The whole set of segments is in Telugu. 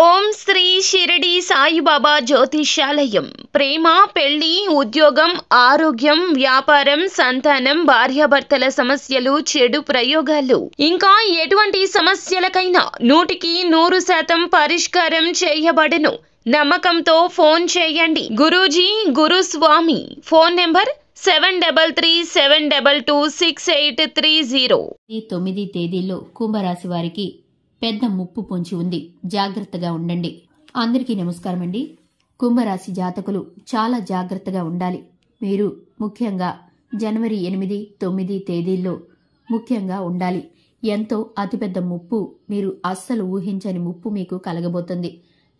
ఓం శ్రీ షిరిడి సాయిబాబా జ్యోతిష్యాలయం. ప్రేమ, పెళ్లి, ఉద్యోగం, ఆరోగ్యం, వ్యాపారం, సంతానం, భార్యాభర్తల సమస్యలు, చెడు ప్రయోగాలు, ఇంకా ఎటువంటి సమస్యలకైనా 100% పరిష్కారం చేయబడును. నమ్మకంతో ఫోన్ చేయండి. గురూజీ గురుస్వామి. Phone number 7337226830. ఈ 9 తేదీల్లో కుంభరాశి వారికి పెద్ద ముప్పు పొంచి ఉంది. జాగ్రత్తగా ఉండండి. అందరికీ నమస్కారం అండి. కుంభరాశి జాతకులు చాలా జాగ్రత్తగా ఉండాలి. మీరు ముఖ్యంగా జనవరి 8, 9 తేదీల్లో ముఖ్యంగా ఉండాలి. ఎంతో అతిపెద్ద ముప్పు, మీరు అస్సలు ఊహించని ముప్పు మీకు కలగబోతుంది.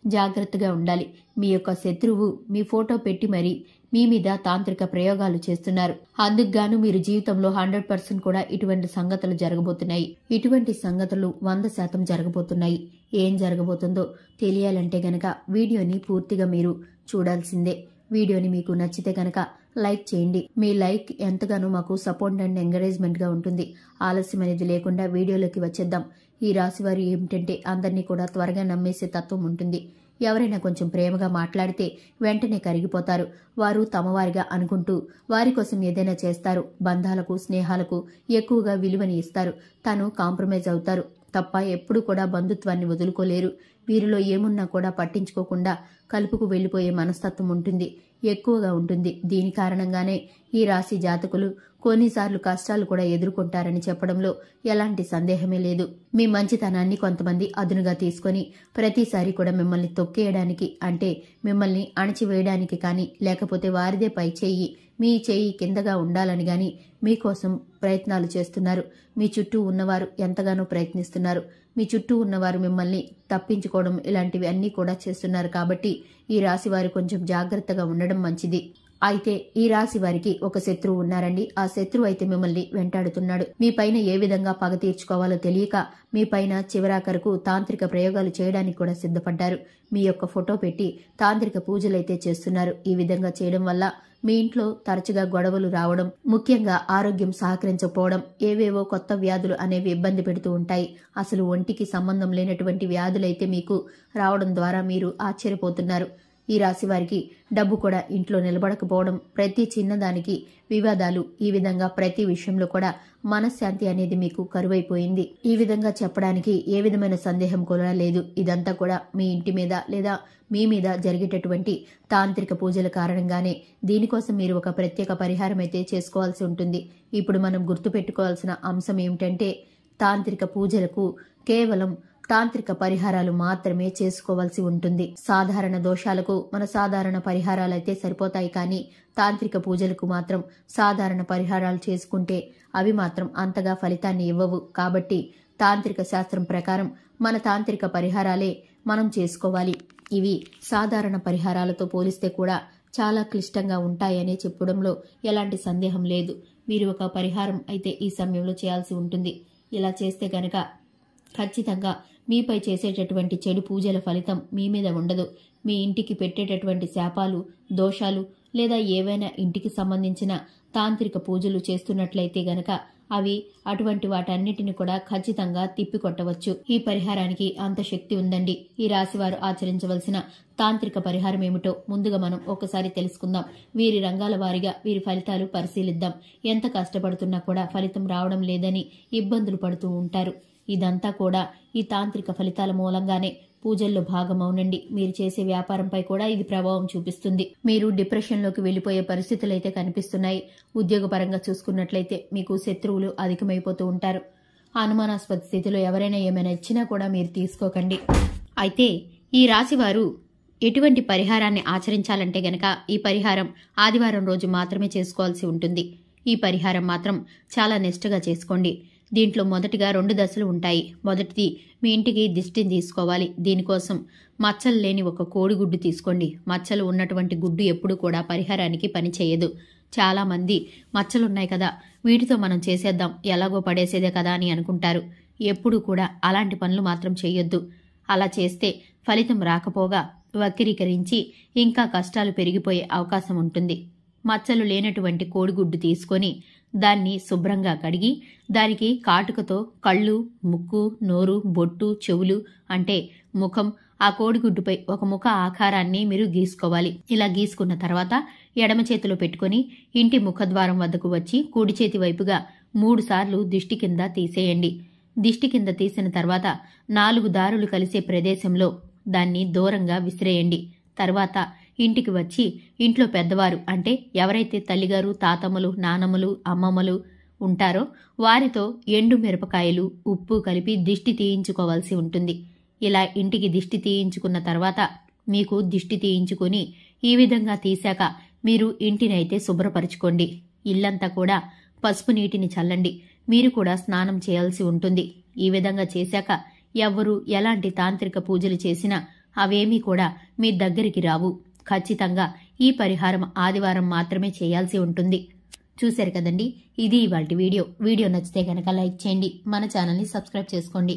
జాగ్రత్తగా ఉండాలి. మీ యొక్క శత్రువు మీ ఫోటో పెట్టి మరీ మీ మీద తాంత్రిక ప్రయోగాలు చేస్తున్నారు. అందుకుగాను మీరు జీవితంలో 100% కూడా ఇటువంటి సంగతులు జరగబోతున్నాయి. ఇటువంటి సంగతులు 100% జరగబోతున్నాయి. ఏం జరగబోతుందో తెలియాలంటే గనక వీడియోని పూర్తిగా మీరు చూడాల్సిందే. వీడియోని మీకు నచ్చితే గనక లైక్ చేయండి. మీ లైక్ ఎంతగానో మాకు సపోర్ట్ అండ్ ఎంకరేజ్మెంట్ గా ఉంటుంది. ఆలస్యం అనేది లేకుండా వీడియోలోకి వచ్చేద్దాం. ఈ రాశివారు ఏమిటంటే అందరినీ కూడా త్వరగా నమ్మేసే తత్వం ఉంటుంది. ఎవరైనా కొంచెం ప్రేమగా మాట్లాడితే వెంటనే కరిగిపోతారు. వారు తమవారిగా అనుకుంటూ వారి కోసం ఏదైనా చేస్తారు. బంధాలకు, స్నేహాలకు ఎక్కువగా విలువని ఇస్తారు. తాను కాంప్రమైజ్ అవుతారు తప్ప ఎప్పుడు కూడా బంధుత్వాన్ని వదులుకోలేరు. వీరిలో ఏమున్నా కూడా పట్టించుకోకుండా కలుపుకు వెళ్లిపోయే మనస్తత్వం ఉంటుంది, ఎక్కువగా ఉంటుంది. దీని కారణంగానే ఈ రాశి జాతకులు కొన్నిసార్లు కష్టాలు కూడా ఎదుర్కొంటారని చెప్పడంలో ఎలాంటి సందేహమే లేదు. మీ మంచితనాన్ని కొంతమంది అదునుగా తీసుకొని ప్రతిసారి కూడా మిమ్మల్ని తొక్కేయడానికి, అంటే మిమ్మల్ని అణచివేయడానికి కానీ, లేకపోతే వారిదే పై చేయి, మీ చేయి కిందగా ఉండాలని గాని మీకోసం ప్రయత్నాలు చేస్తున్నారు. మీ చుట్టూ ఉన్నవారు ఎంతగానో ప్రయత్నిస్తున్నారు. మీ చుట్టూ ఉన్నవారు మిమ్మల్ని తప్పించుకోవడం ఇలాంటివి అన్నీ కూడా చేస్తున్నారు. కాబట్టి ఈ రాశి వారు కొంచెం జాగ్రత్తగా ఉండడం మంచిది. అయితే ఈ రాశి వారికి ఒక శత్రువు ఉన్నారండి. ఆ శత్రువు అయితే మిమ్మల్ని వెంటాడుతున్నాడు. మీ పైన ఏ విధంగా పగ తీర్చుకోవాలో తెలియక మీ పైన చివరాఖరకు తాంత్రిక ప్రయోగాలు చేయడానికి కూడా సిద్ధపడ్డారు. మీ యొక్క ఫోటో పెట్టి తాంత్రిక పూజలైతే చేస్తున్నారు. ఈ విధంగా చేయడం వల్ల మీ ఇంట్లో తరచుగా గొడవలు రావడం, ముఖ్యంగా ఆరోగ్యం సహకరించకపోవడం, ఏవేవో కొత్త వ్యాధులు అనేవి ఇబ్బంది పెడుతూ ఉంటాయి. అసలు ఒంటికి సంబంధం లేనటువంటి వ్యాధులైతే మీకు రావడం ద్వారా మీరు ఆశ్చర్యపోతున్నారు. ఈ రాశి వారికి డబ్బు కూడా ఇంట్లో నిలబడకపోవడం, ప్రతి చిన్నదానికి వివాదాలు, ఈ విధంగా ప్రతి విషయంలో కూడా మనశ్శాంతి అనేది మీకు కరువైపోయింది. ఈ విధంగా చెప్పడానికి ఏ విధమైన సందేహం కూడా లేదు. ఇదంతా కూడా మీ ఇంటి మీద లేదా మీ మీద జరిగేటటువంటి తాంత్రిక పూజల కారణంగానే. దీనికోసం మీరు ఒక ప్రత్యేక పరిహారం అయితే చేసుకోవాల్సి ఉంటుంది. ఇప్పుడు మనం గుర్తుపెట్టుకోవాల్సిన అంశం ఏమిటంటే, తాంత్రిక పూజలకు కేవలం తాంత్రిక పరిహారాలు మాత్రమే చేసుకోవాల్సి ఉంటుంది. సాధారణ దోషాలకు మన సాధారణ పరిహారాలైతే సరిపోతాయి, కానీ తాంత్రిక పూజలకు మాత్రం సాధారణ పరిహారాలు చేసుకుంటే అవి మాత్రం అంతగా ఫలితాన్ని ఇవ్వవు. కాబట్టి తాంత్రిక శాస్త్రం ప్రకారం మన తాంత్రిక పరిహారాలే మనం చేసుకోవాలి. ఇవి సాధారణ పరిహారాలతో పోలిస్తే కూడా చాలా క్లిష్టంగా ఉంటాయని చెప్పడంలో ఎలాంటి సందేహం లేదు. మీరు ఒక పరిహారం అయితే ఈ సమయంలో చేయాల్సి ఉంటుంది. ఇలా చేస్తే గనక ఖచ్చితంగా మీపై చేసేటటువంటి చెడు పూజల ఫలితం మీ మీద ఉండదు. మీ ఇంటికి పెట్టేటటువంటి శాపాలు, దోషాలు లేదా ఏవైనా ఇంటికి సంబంధించిన తాంత్రిక పూజలు చేస్తున్నట్లయితే గనక అవి అటువంటి వాటన్నిటిని కూడా ఖచ్చితంగా తిప్పికొట్టవచ్చు. ఈ పరిహారానికి అంత శక్తి ఉందండి. ఈ రాశివారు ఆచరించవలసిన తాంత్రిక పరిహారం ఏమిటో ముందుగా మనం ఒకసారి తెలుసుకుందాం. వీరి రంగాల వారీగా వీరి ఫలితాలు పరిశీలిద్దాం. ఎంత కష్టపడుతున్నా కూడా ఫలితం రావడం లేదని ఇబ్బందులు పడుతూ ఉంటారు. ఇదంతా కూడా ఈ తాంత్రిక ఫలితాల మూలంగానే. పూజల్లో భాగమవునండి. మీరు చేసే వ్యాపారంపై కూడా ఇది ప్రభావం చూపిస్తుంది. మీరు డిప్రెషన్లోకి వెళ్లిపోయే పరిస్థితులైతే కనిపిస్తున్నాయి. ఉద్యోగపరంగా చూసుకున్నట్లయితే మీకు శత్రువులు అధికమైపోతూ ఉంటారు. అనుమానాస్పద స్థితిలో ఎవరైనా ఏమైనా ఇచ్చినా కూడా మీరు తీసుకోకండి. అయితే ఈ రాశివారు ఎటువంటి పరిహారాన్ని ఆచరించాలంటే గనక ఈ పరిహారం ఆదివారం రోజు మాత్రమే చేసుకోవాల్సి ఉంటుంది. ఈ పరిహారం మాత్రం చాలా నిష్ఠగా చేసుకోండి. దీంట్లో మొదటిగా 2 దశలు ఉంటాయి. మొదటిది, మీ ఇంటికి దిష్టిని తీసుకోవాలి. దీనికోసం మచ్చలు లేని ఒక కోడిగుడ్డు తీసుకోండి. మచ్చలు ఉన్నటువంటి గుడ్డు ఎప్పుడు కూడా పరిహారానికి పని చేయదు. చాలా మంది మచ్చలున్నాయి కదా, వీటితో మనం చేసేద్దాం, ఎలాగో పడేసేదే కదా అని అనుకుంటారు. ఎప్పుడు కూడా అలాంటి పనులు మాత్రం చేయొద్దు. అలా చేస్తే ఫలితం రాకపోగా వక్రీకరించి ఇంకా కష్టాలు పెరిగిపోయే అవకాశం ఉంటుంది. మచ్చలు లేనటువంటి కోడిగుడ్డు తీసుకొని దాన్ని శుభ్రంగా కడిగి దానికి కాటుకతో కళ్ళు, ముక్కు, నోరు, బొట్టు, చెవులు అంటే ముఖం ఆ కోడిగుడ్డుపై ఒక ముఖ ఆకారాన్ని మీరు గీసుకోవాలి. ఇలా గీసుకున్న తర్వాత ఎడమ చేతిలో పెట్టుకుని ఇంటి ముఖద్వారం వద్దకు వచ్చి కుడి చేతి వైపుగా 3 సార్లు దిష్టి కింద తీసేయండి. దిష్టి కింద తీసిన తర్వాత 4 దారులు కలిసే ప్రదేశంలో దాన్ని దూరంగా విసిరేయండి. తర్వాత ఇంటికి వచ్చి ఇంట్లో పెద్దవారు అంటే ఎవరైతే తల్లిగారు, తాతమ్మలు, నానమ్మలు, అమ్మమ్మలు ఉంటారో వారితో ఎండు మిరపకాయలు, ఉప్పు కలిపి దిష్టి తీయించుకోవాల్సి ఉంటుంది. ఇలా ఇంటికి దిష్టి తీయించుకున్న తర్వాత మీకు దిష్టి తీయించుకుని ఈ విధంగా తీశాక మీరు ఇంటినైతే శుభ్రపరచుకోండి. ఇల్లంతా కూడా పసుపు నీటిని చల్లండి. మీరు కూడా స్నానం చేయాల్సి ఉంటుంది. ఈ విధంగా చేశాక ఎవ్వరూ ఎలాంటి తాంత్రిక పూజలు చేసినా అవేమీ కూడా మీ దగ్గరికి రావు. ఖచ్చితంగా ఈ పరిహారం ఆదివారం మాత్రమే చేయాల్సి ఉంటుంది. చూశారు కదండి, ఇది ఇవాల్టి వీడియో. వీడియో నచ్చితే కనుక లైక్ చేయండి, మన ఛానల్ని సబ్స్క్రైబ్ చేసుకోండి.